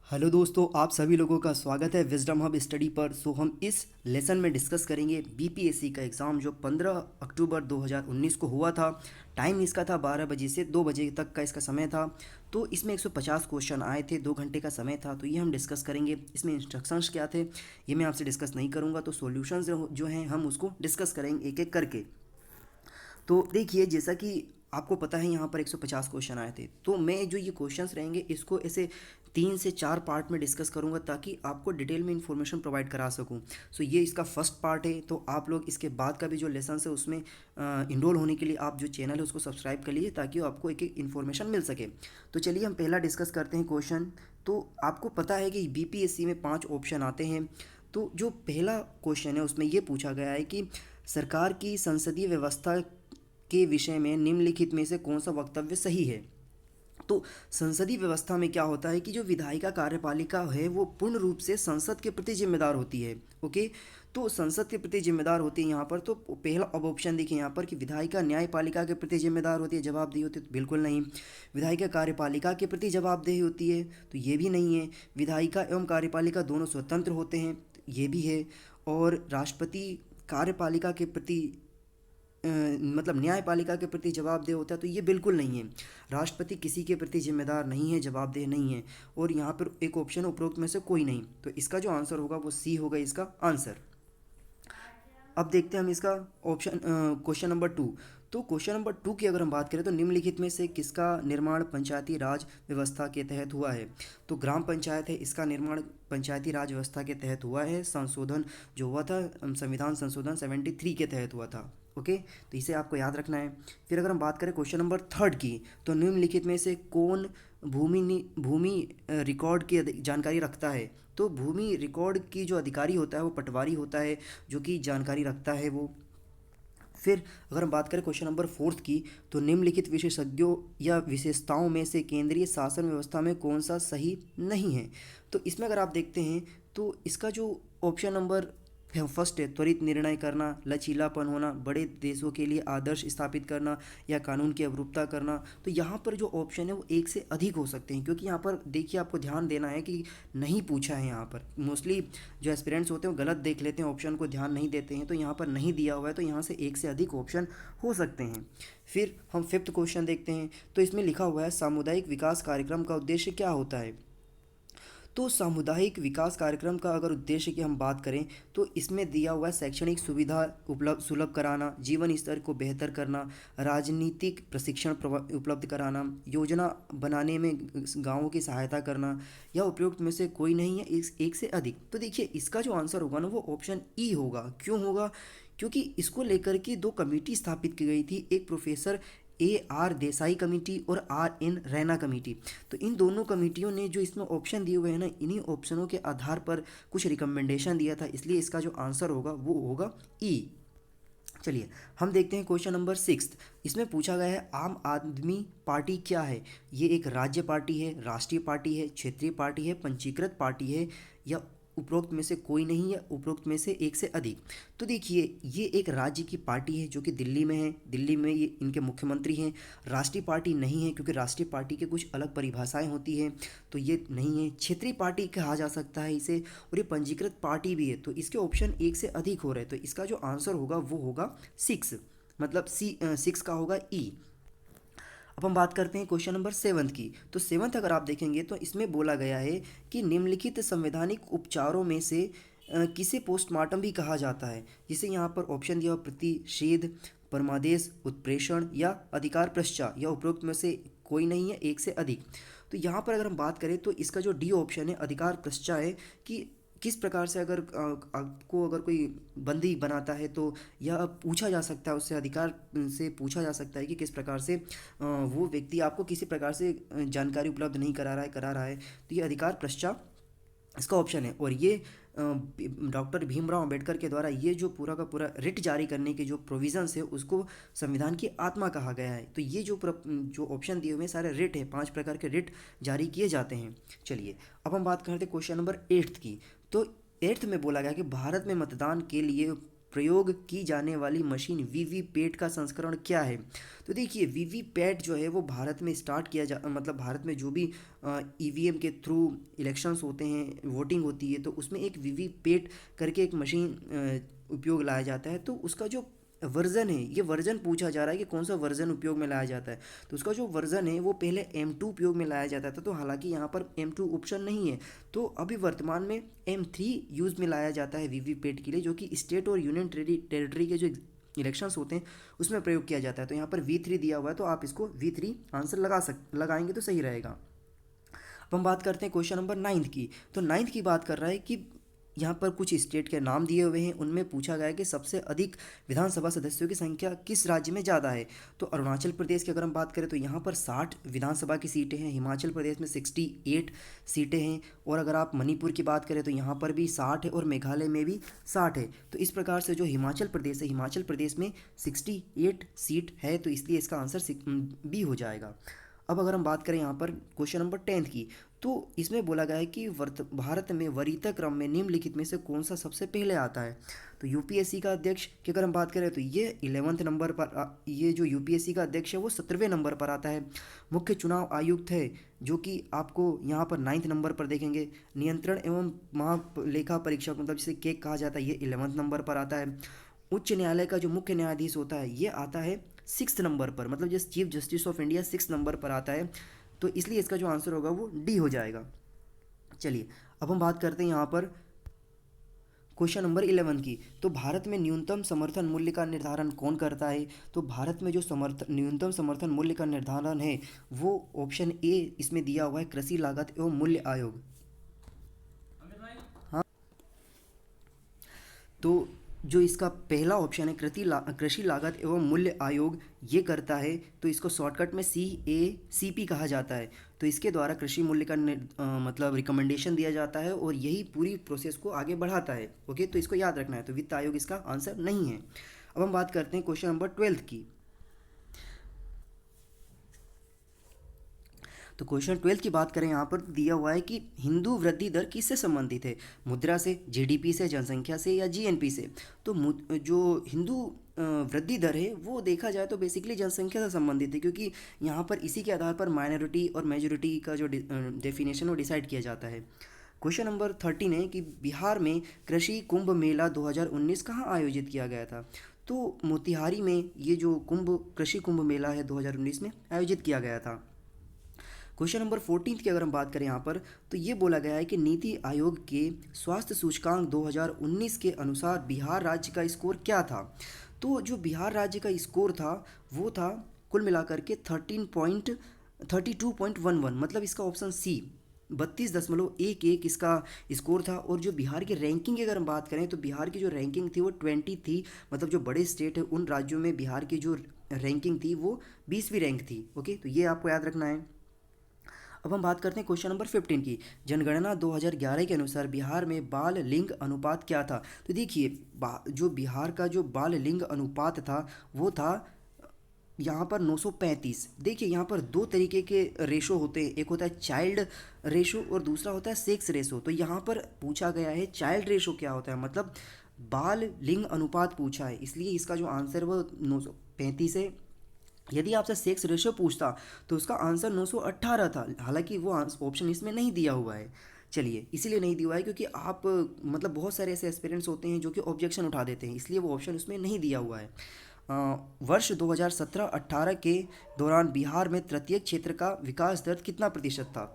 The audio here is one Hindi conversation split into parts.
हेलो दोस्तों, आप सभी लोगों का स्वागत है विजडम हब स्टडी पर। हम इस लेसन में डिस्कस करेंगे बीपीएससी का एग्ज़ाम जो 15 अक्टूबर 2019 को हुआ था। टाइम इसका था 12 बजे से 2 बजे तक का इसका समय था। तो इसमें 150 क्वेश्चन आए थे, 2 घंटे का समय था। तो ये हम डिस्कस करेंगे। इसमें इंस्ट्रक्शंस क्या थे ये मैं आपसे डिस्कस नहीं करूँगा, तो सॉल्यूशंस जो हैं हम उसको डिस्कस करेंगे एक एक करके। तो देखिए, जैसा कि आपको पता है यहाँ पर 150 क्वेश्चन आए थे, तो मैं जो ये क्वेश्चंस रहेंगे इसको ऐसे 3 से 4 पार्ट में डिस्कस करूँगा ताकि आपको डिटेल में इन्फॉर्मेशन प्रोवाइड करा सकूँ। ये इसका फर्स्ट पार्ट है। तो आप लोग इसके बाद का भी जो लेसन है उसमें इनरोल होने के लिए आप जो चैनल है उसको सब्सक्राइब कर लीजिए ताकि आपको एक एक इन्फॉर्मेशन मिल सके। तो चलिए हम पहला डिस्कस करते हैं क्वेश्चन। तो आपको पता है कि बीपीएससी में 5 ऑप्शन आते हैं। तो जो पहला क्वेश्चन है उसमें ये पूछा गया है कि सरकार की संसदीय व्यवस्था के विषय में निम्नलिखित में से कौन सा वक्तव्य सही है। तो संसदीय व्यवस्था में क्या होता है कि जो विधायिका कार्यपालिका है वो पूर्ण रूप से संसद के प्रति जिम्मेदार होती है। ओके, तो संसद के प्रति जिम्मेदार होती है यहाँ पर। तो पहला अब ऑप्शन देखिए यहाँ पर कि विधायिका न्यायपालिका के प्रति जिम्मेदार होती है, जवाबदेही होती है, तो बिल्कुल नहीं। विधायिका कार्यपालिका के प्रति जवाबदेही होती है, तो ये भी नहीं है। विधायिका एवं कार्यपालिका दोनों स्वतंत्र होते हैं, तो ये भी है। और राष्ट्रपति कार्यपालिका के प्रति मतलब न्यायपालिका के प्रति जवाबदेह होता है, तो ये बिल्कुल नहीं है। राष्ट्रपति किसी के प्रति जिम्मेदार नहीं है, जवाबदेह नहीं है। और यहाँ पर एक ऑप्शन उपरोक्त में से कोई नहीं, तो इसका जो आंसर होगा वो सी होगा इसका आंसर। अब देखते हैं हम इसका ऑप्शन क्वेश्चन नंबर 2। तो क्वेश्चन नंबर 2 की अगर हम बात करें तो निम्नलिखित में से किसका निर्माण पंचायती राज व्यवस्था के तहत हुआ है। तो ग्राम पंचायत है, इसका निर्माण पंचायती राज व्यवस्था के तहत हुआ है। संशोधन जो हुआ था संविधान संशोधन 73 के तहत हुआ था। ओके, तो इसे आपको याद रखना है। फिर अगर हम बात करें क्वेश्चन नंबर 3 की, तो निम्नलिखित में से कौन भूमि रिकॉर्ड की जानकारी रखता है। तो भूमि रिकॉर्ड की जो अधिकारी होता है वो पटवारी होता है, जो कि जानकारी रखता है वो। फिर अगर हम बात करें क्वेश्चन नंबर 4 की, तो निम्नलिखित विशेषज्ञों या विशेषताओं में से केंद्रीय शासन व्यवस्था में कौन सा सही नहीं है। तो इसमें अगर आप देखते हैं तो इसका जो ऑप्शन नंबर फर्स्ट है, त्वरित निर्णय करना, लचीलापन होना, बड़े देशों के लिए आदर्श स्थापित करना या कानून की अवरुपता करना। तो यहाँ पर जो ऑप्शन है वो एक से अधिक हो सकते हैं, क्योंकि यहाँ पर देखिए आपको ध्यान देना है कि नहीं पूछा है। यहाँ पर मोस्टली जो एस्पिरेंट्स होते हैं वो गलत देख लेते हैं, ऑप्शन को ध्यान नहीं देते हैं। तो यहाँ पर नहीं दिया हुआ है, तो यहाँ से एक से अधिक ऑप्शन हो सकते हैं। फिर हम फिफ्थ क्वेश्चन देखते हैं। तो इसमें लिखा हुआ है सामुदायिक विकास कार्यक्रम का उद्देश्य क्या होता है। तो सामुदायिक विकास कार्यक्रम का अगर उद्देश्य की हम बात करें तो इसमें दिया हुआ है शैक्षणिक सुविधा सुलभ कराना, जीवन स्तर को बेहतर करना, राजनीतिक प्रशिक्षण उपलब्ध कराना, योजना बनाने में गाँवों की सहायता करना, या उपयुक्त में से कोई नहीं है, एक से अधिक। तो देखिए इसका जो आंसर होगा ना वो ऑप्शन ई होगा। क्यों होगा? क्योंकि इसको लेकर के 2 कमेटी स्थापित की गई थी, एक प्रोफेसर AR देसाई कमेटी और RN रैना कमेटी। तो इन दोनों कमेटियों ने जो इसमें ऑप्शन दिए हुए हैं ना, इन्हीं ऑप्शनों के आधार पर कुछ रिकमेंडेशन दिया था, इसलिए इसका जो आंसर होगा वो होगा ई। चलिए हम देखते हैं क्वेश्चन नंबर 6। इसमें पूछा गया है आम आदमी पार्टी क्या है। ये एक राज्य पार्टी है, राष्ट्रीय पार्टी है, क्षेत्रीय पार्टी है, पंजीकृत पार्टी है, या उपरोक्त में से कोई नहीं, या उपरोक्त में से एक से अधिक। तो देखिए ये एक राज्य की पार्टी है जो कि दिल्ली में है, दिल्ली में ये इनके मुख्यमंत्री हैं। राष्ट्रीय पार्टी नहीं है क्योंकि राष्ट्रीय पार्टी के कुछ अलग परिभाषाएं होती हैं, तो ये नहीं है। क्षेत्रीय पार्टी कहा जा सकता है इसे, और ये पंजीकृत पार्टी भी है। तो इसके ऑप्शन एक से अधिक हो रहे हैं, तो इसका जो आंसर होगा वो होगा 6, मतलब 6 का होगा ई। अब हम बात करते हैं क्वेश्चन नंबर 7 की। तो 7 अगर आप देखेंगे तो इसमें बोला गया है कि निम्नलिखित संवैधानिक उपचारों में से किसे पोस्टमार्टम भी कहा जाता है। जिसे यहाँ पर ऑप्शन दिया प्रतिषेध, परमादेश, उत्प्रेषण या अधिकार पश्चात, या उपरोक्त में से कोई नहीं है, एक से अधिक। तो यहाँ पर अगर हम बात करें तो इसका जो डी ऑप्शन है अधिकार पश्चात है, कि किस प्रकार से अगर आपको अगर कोई बंदी बनाता है तो यह पूछा जा सकता है, उससे अधिकार से पूछा जा सकता है कि किस प्रकार से वो व्यक्ति आपको किसी प्रकार से जानकारी उपलब्ध नहीं करा रहा है। तो ये अधिकार पश्चात इसका ऑप्शन है। और ये डॉक्टर भीमराव अंबेडकर के द्वारा ये जो पूरा का पूरा रिट जारी करने के जो प्रोविजंस है उसको संविधान की आत्मा कहा गया है। तो ये जो ऑप्शन दिए हुए हैं सारे रिट है, 5 प्रकार के रिट जारी किए जाते हैं। चलिए अब हम बात करते हैं क्वेश्चन नंबर 8 की। तो 8th में बोला गया कि भारत में मतदान के लिए प्रयोग की जाने वाली मशीन वीवीपैट का संस्करण क्या है? तो देखिए वीवीपैट जो है वो भारत में स्टार्ट किया जा मतलब भारत में जो भी ईवीएम के थ्रू इलेक्शंस होते हैं, वोटिंग होती है, तो उसमें एक वीवीपैट करके एक मशीन उपयोग लाया जाता है। तो उसका जो वर्जन है, ये वर्जन पूछा जा रहा है कि कौन सा वर्जन उपयोग में लाया जाता है। तो उसका जो वर्जन है वो पहले M2 उपयोग में लाया जाता था, तो हालांकि यहाँ पर M2 ऑप्शन नहीं है, तो अभी वर्तमान में M3 यूज़ में लाया जाता है वीवीपैट के लिए, जो कि स्टेट और यूनियन टेरिटरी के जो इलेक्शंस होते हैं उसमें प्रयोग किया जाता है। तो यहाँ पर V3 दिया हुआ है, तो आप इसको V3 आंसर लगाएंगे तो सही रहेगा। अब हम बात करते हैं क्वेश्चन नंबर 9 की। तो 9 की बात कर रहा है कि यहाँ पर कुछ स्टेट के नाम दिए हुए हैं, उनमें पूछा गया है कि सबसे अधिक विधानसभा सदस्यों की संख्या किस राज्य में ज़्यादा है। तो अरुणाचल प्रदेश की अगर हम बात करें तो यहाँ पर 60 विधानसभा की सीटें हैं, हिमाचल प्रदेश में 68 सीटें हैं, और अगर आप मणिपुर की बात करें तो यहाँ पर भी 60 है, और मेघालय में भी 60 है। तो इस प्रकार से जो हिमाचल प्रदेश है, हिमाचल प्रदेश में 68 सीट है, तो इसलिए इसका आंसर बी हो जाएगा। अब अगर हम बात करें यहाँ पर क्वेश्चन नंबर 10 की, तो इसमें बोला गया है कि भारत में वरीयता क्रम में निम्नलिखित में से कौन सा सबसे पहले आता है। तो यूपीएससी का अध्यक्ष की अगर हम बात करें तो ये 11वें नंबर पर, ये जो यूपीएससी का अध्यक्ष है वो 17वें नंबर पर आता है। मुख्य चुनाव आयुक्त है जो कि आपको यहाँ पर 9 नंबर पर देखेंगे। नियंत्रण एवं महालेखा परीक्षक मतलब जिसे केक कहा जाता है, ये 11वें नंबर पर आता है। उच्च न्यायालय का जो मुख्य न्यायाधीश होता है ये आता है 6 नंबर पर, मतलब जिस chief justice of India 6 number पर आता है, तो इसलिए इसका जो आंसर होगा वो डी हो जाएगा। चलिए अब हम बात करते हैं यहाँ पर क्वेश्चन नंबर 11 की। तो भारत में न्यूनतम समर्थन मूल्य का निर्धारण कौन करता है? तो भारत में जो न्यूनतम समर्थन मूल्य का निर्धारण है वो ऑप्शन ए इसमें दिया हुआ है, कृषि लागत एवं मूल्य आयोग। हाँ, तो जो इसका पहला ऑप्शन है कृषि लागत एवं मूल्य आयोग, ये करता है, तो इसको शॉर्टकट में CACP कहा जाता है। तो इसके द्वारा कृषि मूल्य का मतलब रिकमेंडेशन दिया जाता है और यही पूरी प्रोसेस को आगे बढ़ाता है। ओके, तो इसको याद रखना है। तो वित्त आयोग इसका आंसर नहीं है। अब हम बात करते हैं क्वेश्चन नंबर 12 की। तो क्वेश्चन 12 की बात करें, यहाँ पर दिया हुआ है कि हिंदू वृद्धि दर किससे संबंधित है? मुद्रा से, GDP से, जनसंख्या से, या GNP से? तो जो हिंदू वृद्धि दर है वो देखा जाए तो बेसिकली जनसंख्या से संबंधित है, क्योंकि यहाँ पर इसी के आधार पर माइनॉरिटी और मेजोरिटी का जो डेफिनेशन वो डिसाइड किया जाता है। क्वेश्चन नंबर 13 है कि बिहार में कृषि कुंभ मेला 2019 कहाँ आयोजित किया गया था? तो मोतिहारी में ये जो कृषि कुंभ मेला है 2019 में आयोजित किया गया था। क्वेश्चन नंबर 14 की अगर हम बात करें यहाँ पर, तो ये बोला गया है कि नीति आयोग के स्वास्थ्य सूचकांक 2019 के अनुसार बिहार राज्य का स्कोर क्या था? तो जो बिहार राज्य का स्कोर था वो था कुल मिलाकर के 32.11, मतलब इसका ऑप्शन सी 32.11 इसका स्कोर था। और जो बिहार की रैंकिंग की अगर हम बात करें तो बिहार की जो रैंकिंग थी वो 20 थी, मतलब जो बड़े स्टेट है उन राज्यों में बिहार की जो रैंकिंग थी वो 20वीं रैंक थी। ओके, तो ये आपको याद रखना है। अब हम बात करते हैं क्वेश्चन नंबर 15 की। जनगणना 2011 के अनुसार बिहार में बाल लिंग अनुपात क्या था? तो देखिए जो बिहार का जो बाल लिंग अनुपात था वो था यहाँ पर 935। देखिए यहाँ पर दो तरीके के रेशो होते हैं, एक होता है चाइल्ड रेशो और दूसरा होता है सेक्स रेशो। तो यहाँ पर पूछा गया है चाइल्ड रेशो क्या होता है, मतलब बाल लिंग अनुपात पूछा है, इसलिए इसका जो आंसर वो 935 है। यदि आपसे सेक्स रेशियो पूछता तो उसका आंसर 918 था, हालांकि वो ऑप्शन इसमें नहीं दिया हुआ है। चलिए इसीलिए नहीं दिया हुआ है क्योंकि आप मतलब बहुत सारे ऐसे एस्पिरेंट्स होते हैं जो कि ऑब्जेक्शन उठा देते हैं, इसलिए वो ऑप्शन उसमें नहीं दिया हुआ है। वर्ष 2017-18 के दौरान बिहार में तृतीय क्षेत्र का विकास दर कितना प्रतिशत था?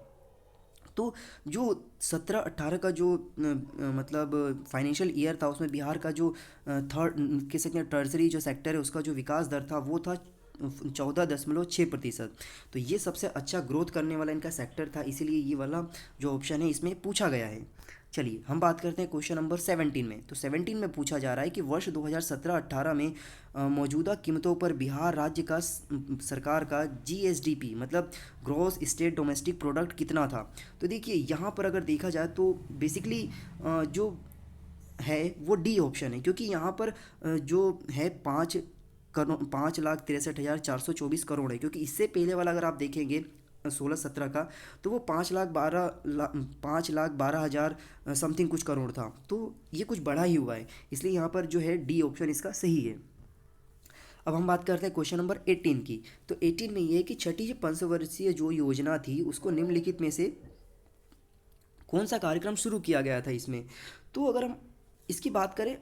तो जो 17-18 का जो मतलब फाइनेंशियल ईयर था उसमें बिहार का जो थर्ड कह सकते हैं टर्सरी जो सेक्टर है उसका जो विकास दर था वो था 14.6%। तो ये सबसे अच्छा ग्रोथ करने वाला इनका सेक्टर था, इसीलिए ये वाला जो ऑप्शन है इसमें पूछा गया है। चलिए हम बात करते हैं क्वेश्चन नंबर 17 में। तो 17 में पूछा जा रहा है कि वर्ष 2017-18 में मौजूदा कीमतों पर बिहार राज्य का सरकार का GSDP मतलब ग्रॉस स्टेट डोमेस्टिक प्रोडक्ट कितना था? तो देखिए यहाँ पर अगर देखा जाए तो बेसिकली जो है वो डी ऑप्शन है, क्योंकि यहाँ पर जो है 5,63,424 करोड़ है, क्योंकि इससे पहले वाला अगर आप देखेंगे 2016-17 का, तो वो 5,12,000 समथिंग कुछ करोड़ था। तो ये कुछ बढ़ा ही हुआ है, इसलिए यहाँ पर जो है डी ऑप्शन इसका सही है। अब हम बात करते हैं क्वेश्चन नंबर 18 की। तो 18 में ये है कि छठी पंचवर्षीय जो योजना थी उसको निम्नलिखित में से कौन सा कार्यक्रम शुरू किया गया था इसमें। तो अगर हम इसकी बात करें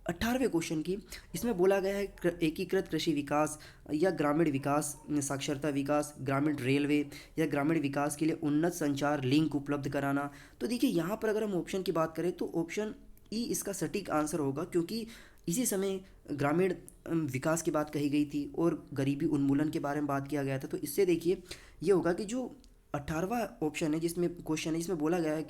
18वें क्वेश्चन की, इसमें बोला गया है एकीकृत कृषि विकास या ग्रामीण विकास, साक्षरता विकास, ग्रामीण रेलवे या ग्रामीण विकास के लिए उन्नत संचार लिंक उपलब्ध कराना। तो देखिए यहाँ पर अगर हम ऑप्शन की बात करें तो ऑप्शन ई इसका सटीक आंसर होगा, क्योंकि इसी समय ग्रामीण विकास की बात कही गई थी और गरीबी उन्मूलन के बारे में बात किया गया था। तो इससे देखिए ये होगा कि जो 18वां ऑप्शन है जिसमें क्वेश्चन है, इसमें बोला गया है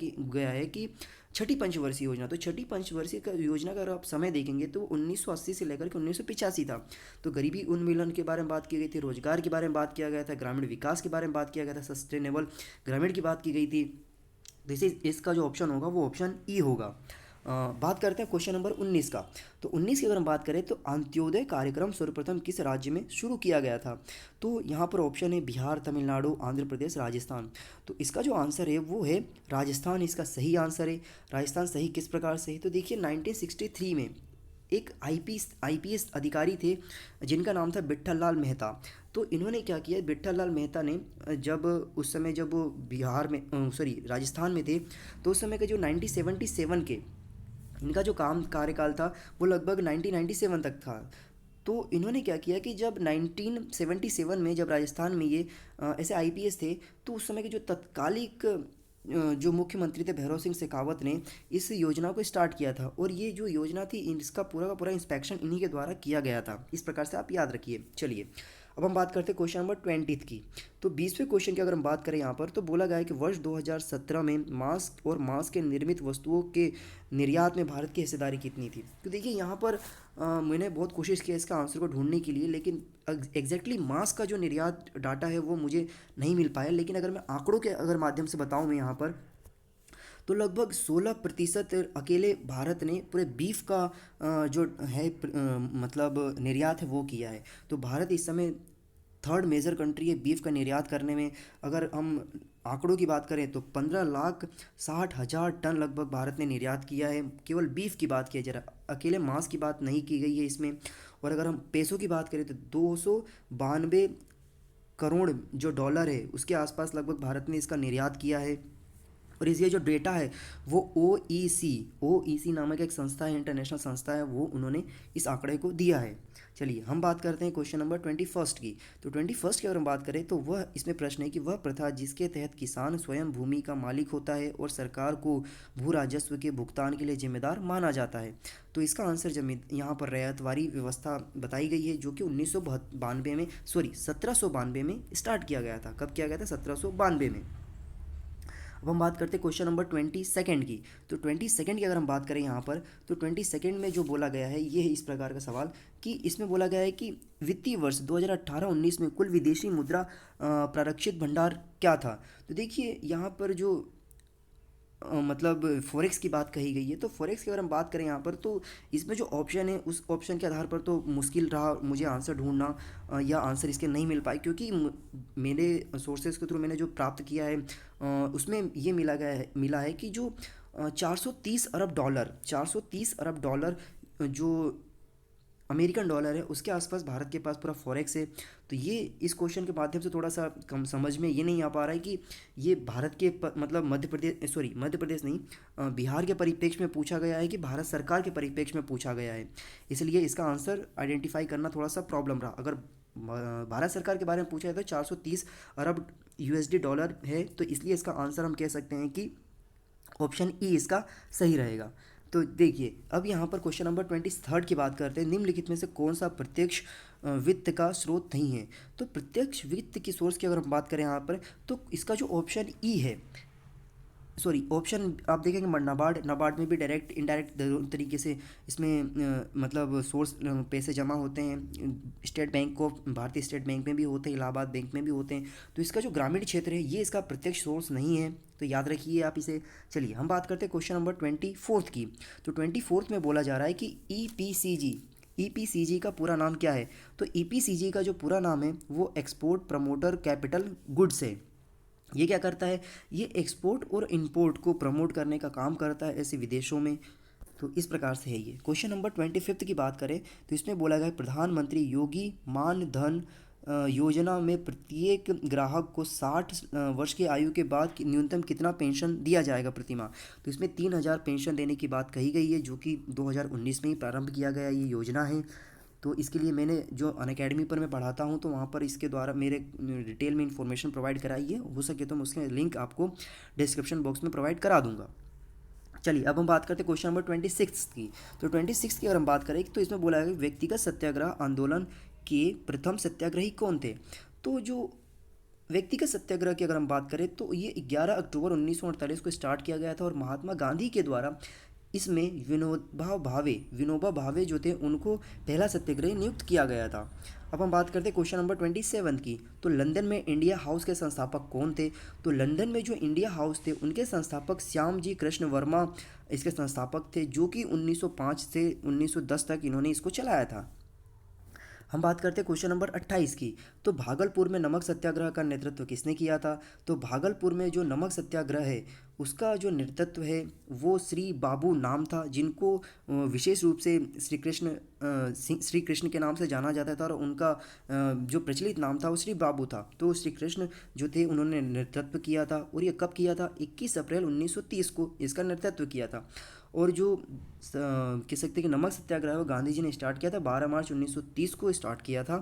कि छठी पंचवर्षीय योजना। तो छठी पंचवर्षीय का योजना का अगर आप समय देखेंगे तो 1980 से लेकर के 1985 था। तो गरीबी उन्मूलन के बारे में बात की गई थी, रोजगार के बारे में बात किया गया था, ग्रामीण विकास के बारे में बात किया गया था, सस्टेनेबल ग्रामीण की बात की गई थी। तो इसे इसका जो ऑप्शन होगा वो ऑप्शन ई होगा। बात करते हैं क्वेश्चन नंबर 19 का। तो 19 की अगर हम बात करें तो अंत्योदय कार्यक्रम सर्वप्रथम किस राज्य में शुरू किया गया था। तो यहाँ पर ऑप्शन है बिहार, तमिलनाडु, आंध्र प्रदेश, राजस्थान। तो इसका जो आंसर है वो है राजस्थान, इसका सही आंसर है। राजस्थान सही किस प्रकार से है, तो देखिए 1963 में एक आईपीएस अधिकारी थे जिनका नाम था विट्ठल लाल मेहता। तो इन्होंने क्या किया, विट्ठल लाल मेहता ने जब उस समय जब वो बिहार में राजस्थान में थे, तो उस समय के जो 1977 के इनका जो कार्यकाल था वो लगभग 1997 तक था। तो इन्होंने क्या किया कि जब 1977 में जब राजस्थान में ये ऐसे आईपीएस थे, तो उस समय के जो तत्कालिक जो मुख्यमंत्री थे भैरव सिंह शेखावत ने इस योजना को स्टार्ट किया था, और ये जो योजना थी इसका पूरा का पूरा इंस्पेक्शन इन्हीं के द्वारा किया गया था। इस प्रकार से आप याद रखिए। चलिए अब हम बात करते हैं क्वेश्चन नंबर 20 की। तो 20वें क्वेश्चन की अगर हम बात करें यहाँ पर, तो बोला गया है कि वर्ष 2017 में मास्क और मास्क के निर्मित वस्तुओं के निर्यात में भारत की हिस्सेदारी कितनी थी। तो देखिए यहाँ पर मैंने बहुत कोशिश की इसका आंसर को ढूंढने के लिए, लेकिन एग्जैक्टली मास्क का जो निर्यात डाटा है वो मुझे नहीं मिल पाया। लेकिन अगर मैं आंकड़ों के अगर माध्यम से बताऊँ मैं यहाँ पर, तो लगभग 16% अकेले भारत ने पूरे बीफ का जो है मतलब निर्यात है वो किया है। तो भारत इस समय थर्ड मेजर कंट्री है बीफ का निर्यात करने में। अगर हम आंकड़ों की बात करें तो 15,60,000 टन लगभग भारत ने निर्यात किया है, केवल बीफ की बात की है, जरा अकेले मांस की बात नहीं की गई है इसमें। और अगर हम पैसों की बात करें तो 292 करोड़ जो डॉलर है उसके आसपास लगभग भारत ने इसका निर्यात किया है। और इसका जो डेटा है वो ओ ई सी नामक एक संस्था है, इंटरनेशनल संस्था है, वो उन्होंने इस आंकड़े को दिया है। चलिए हम बात करते हैं क्वेश्चन नंबर 21 की। तो 21 की अगर हम बात करें तो वह इसमें प्रश्न है कि वह प्रथा जिसके तहत किसान स्वयं भूमि का मालिक होता है और सरकार को भू राजस्व के भुगतान के लिए जिम्मेदार माना जाता है। तो इसका आंसर जमीन यहाँ पर रैयतवारी व्यवस्था बताई गई है, जो कि 1992 में 1792 में स्टार्ट किया गया था। कब किया गया था, 1792 में। अब हम बात करते हैं क्वेश्चन नंबर 22 की। तो 22 की अगर हम बात करें यहाँ पर, तो 22 में जो बोला गया है ये है इस प्रकार का सवाल कि इसमें बोला गया है कि वित्तीय वर्ष 2018-19 में कुल विदेशी मुद्रा प्रारक्षित भंडार क्या था। तो देखिए यहाँ पर जो मतलब फॉरेक्स की बात कही गई है। तो फॉरेक्स की अगर हम बात करें यहाँ पर, तो इसमें जो ऑप्शन है उस ऑप्शन के आधार पर तो मुश्किल रहा मुझे आंसर ढूंढना, या आंसर इसके नहीं मिल पाए, क्योंकि मेरे सोर्सेज के थ्रू मैंने जो प्राप्त किया है उसमें ये मिला है कि जो 430 अरब डॉलर जो अमेरिकन डॉलर है उसके आसपास भारत के पास पूरा फॉरेक्स है। तो ये इस क्वेश्चन के माध्यम से थोड़ा सा कम समझ में ये नहीं आ पा रहा है कि ये भारत के मतलब मध्य प्रदेश नहीं, बिहार के परिप्रेक्ष्य में पूछा गया है कि भारत सरकार के परिप्रेक्ष्य में पूछा गया है। इसलिए इसका आंसर आइडेंटिफाई करना थोड़ा सा प्रॉब्लम रहा। अगर भारत सरकार के बारे में पूछा है तो 430 अरब यूएसडी डॉलर है, तो इसलिए इसका आंसर हम कह सकते हैं कि ऑप्शन ई इसका सही रहेगा। तो देखिए अब यहाँ पर क्वेश्चन नंबर 23 की बात करते हैं। निम्नलिखित में से कौन सा प्रत्यक्ष वित्त का स्रोत नहीं है। तो प्रत्यक्ष वित्त की सोर्स की अगर हम बात करें यहाँ पर, तो इसका जो ऑप्शन ई है, ऑप्शन आप देखेंगे नाबार्ड में भी डायरेक्ट इनडायरेक्ट दोनों तरीके से इसमें मतलब सोर्स पैसे जमा होते हैं। स्टेट बैंक ऑफ भारतीय स्टेट बैंक में भी होते हैं, इलाहाबाद बैंक में भी होते हैं। तो इसका जो ग्रामीण क्षेत्र है ये इसका प्रत्यक्ष सोर्स नहीं है, तो याद रखिए आप इसे। चलिए हम बात करते हैं क्वेश्चन नंबर 24 की। तो 24 में बोला जा रहा है कि ईपीसीजी का पूरा नाम क्या है? तो ईपीसीजी का जो पूरा नाम है वो एक्सपोर्ट प्रमोटर कैपिटल गुड्स है। ये क्या करता है? ये एक्सपोर्ट और इंपोर्ट को प्रमोट करने का काम करता है ऐसे विदेशों में। तो इस प्रकार से है ये। क्वेश्चन नंबर 25 की बात करें तो इसमें बोला गया है प्रधानमंत्री योगी मान धन योजना में प्रत्येक ग्राहक को 60 वर्ष की आयु के बाद न्यूनतम कितना पेंशन दिया जाएगा प्रति माह? तो इसमें 3,000 पेंशन देने की बात कही गई है, जो कि 2019 में ही प्रारंभ किया गया ये योजना है। तो इसके लिए मैंने जो अनअकैडमी पर मैं पढ़ाता हूँ तो वहाँ पर इसके द्वारा मेरे डिटेल में इन्फॉर्मेशन प्रोवाइड कराई है। हो सके तो मैं उसके लिंक आपको डिस्क्रिप्शन बॉक्स में प्रोवाइड करा दूंगा। चलिए अब हम बात करते हैं क्वेश्चन नंबर 26 की। तो 26 की अगर हम बात करें तो इसमें बोला है कि व्यक्तिगत सत्याग्रह आंदोलन के प्रथम सत्याग्रही कौन थे? तो जो व्यक्तिगत सत्याग्रह की अगर हम बात करें तो ये 11 अक्टूबर 1948 को स्टार्ट किया गया था और महात्मा गांधी के द्वारा इसमें विनोबा भावे जो थे उनको पहला सत्याग्रही नियुक्त किया गया था। अब हम बात करते हैं क्वेश्चन नंबर 27 की। तो लंदन में इंडिया हाउस के संस्थापक कौन थे? तो लंदन में जो इंडिया हाउस थे उनके संस्थापक श्याम जी कृष्ण वर्मा इसके संस्थापक थे, जो कि 1905 से 1910 तक इन्होंने इसको चलाया था। हम बात करते हैं क्वेश्चन नंबर 28 की। तो भागलपुर में नमक सत्याग्रह का नेतृत्व किसने किया था? तो भागलपुर में जो नमक सत्याग्रह है उसका जो नेतृत्व है वो श्री बाबू नाम था, जिनको विशेष रूप से श्री कृष्ण के नाम से जाना जाता था और उनका जो प्रचलित नाम था वो श्री बाबू था। तो श्री कृष्ण जो थे उन्होंने नेतृत्व किया था और ये कब किया था? 21 अप्रैल 1930 को इसका नेतृत्व किया था। और जो कह सकते हैं कि नमक सत्याग्रह वो गांधी जी ने स्टार्ट किया था 12 मार्च 1930 को स्टार्ट किया था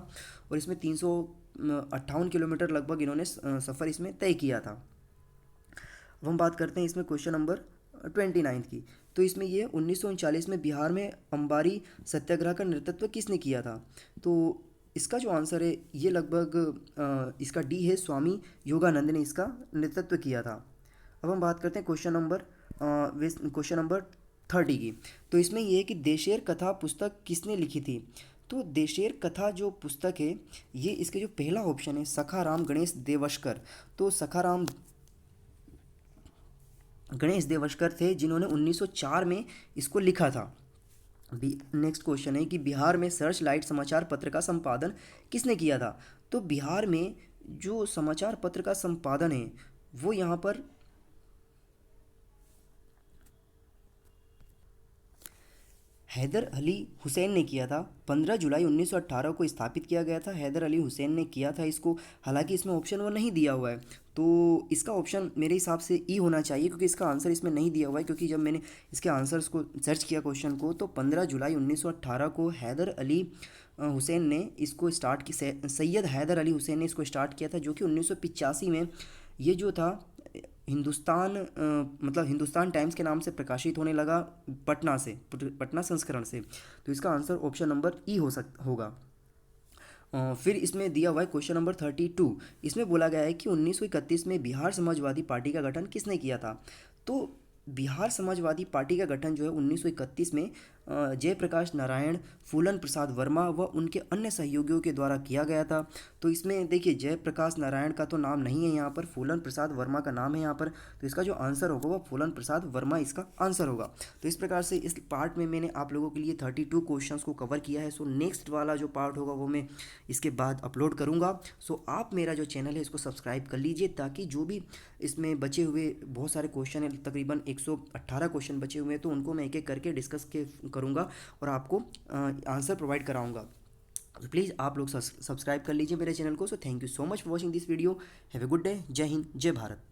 और इसमें 358 किलोमीटर लगभग इन्होंने सफ़र इसमें तय किया था। अब हम बात करते हैं इसमें क्वेश्चन नंबर 29 की। तो इसमें ये 1939 में बिहार में अंबारी सत्याग्रह का नेतृत्व किसने किया था? तो इसका जो आंसर है ये लगभग इसका डी है, स्वामी योगानंद ने इसका नेतृत्व किया था। अब हम बात करते हैं क्वेश्चन नंबर 30 की। तो इसमें यह है कि देशेर कथा पुस्तक किसने लिखी थी? तो देशेर कथा जो पुस्तक है ये इसके जो पहला ऑप्शन है सखाराम गणेश देवस्कर। तो सखाराम गणेश देवस्कर थे जिन्होंने 1904 में इसको लिखा था। नेक्स्ट क्वेश्चन है कि बिहार में सर्च लाइट समाचार पत्र का संपादन किसने किया था? तो बिहार में जो समाचार पत्र का संपादन है वो यहाँ पर हैदर अली हुसैन ने किया था। 15 जुलाई 1918 को स्थापित किया गया था, हैदर अली हुसैन ने किया था इसको। हालांकि इसमें ऑप्शन वो नहीं दिया हुआ है, तो इसका ऑप्शन मेरे हिसाब से ई होना चाहिए क्योंकि इसका आंसर इसमें नहीं दिया हुआ है। क्योंकि जब मैंने इसके आंसर्स को सर्च किया क्वेश्चन को तो 15 जुलाई 1918 को हैदर अली हुसैन ने इसको स्टार्ट की सैयद हैदर अली हुसैन ने इसको स्टार्ट किया था, जो कि 1985 में ये जो था मतलब हिंदुस्तान टाइम्स के नाम से प्रकाशित होने लगा पटना संस्करण से। तो इसका आंसर ऑप्शन नंबर ई होगा। फिर इसमें दिया हुआ है क्वेश्चन नंबर 32। इसमें बोला गया है कि 1931 में बिहार समाजवादी पार्टी का गठन किसने किया था? तो बिहार समाजवादी पार्टी का गठन जो है 1931 में जयप्रकाश नारायण, फूलन प्रसाद वर्मा व उनके अन्य सहयोगियों के द्वारा किया गया था। तो इसमें देखिए जयप्रकाश नारायण का तो नाम नहीं है यहाँ पर, फूलन प्रसाद वर्मा का नाम है यहाँ पर। तो इसका जो आंसर होगा वो फूलन प्रसाद वर्मा इसका आंसर होगा। तो इस प्रकार से इस पार्ट में मैंने आप लोगों के लिए 32 क्वेश्चंस को कवर किया है। सो नेक्स्ट वाला जो पार्ट होगा वो मैं इसके बाद अपलोड करूँगा। सो आप मेरा जो चैनल है इसको सब्सक्राइब कर लीजिए ताकि जो भी इसमें बचे हुए बहुत सारे क्वेश्चन हैं, तकरीबन 118 क्वेश्चन बचे हुए हैं, तो उनको मैं एक एक करके डिस्कस करूँगा और आपको आंसर प्रोवाइड कराऊंगा। तो प्लीज़ आप लोग सब्सक्राइब कर लीजिए मेरे चैनल को। So thank you so much for watching this video. Have a good day. जय हिंद, जय भारत।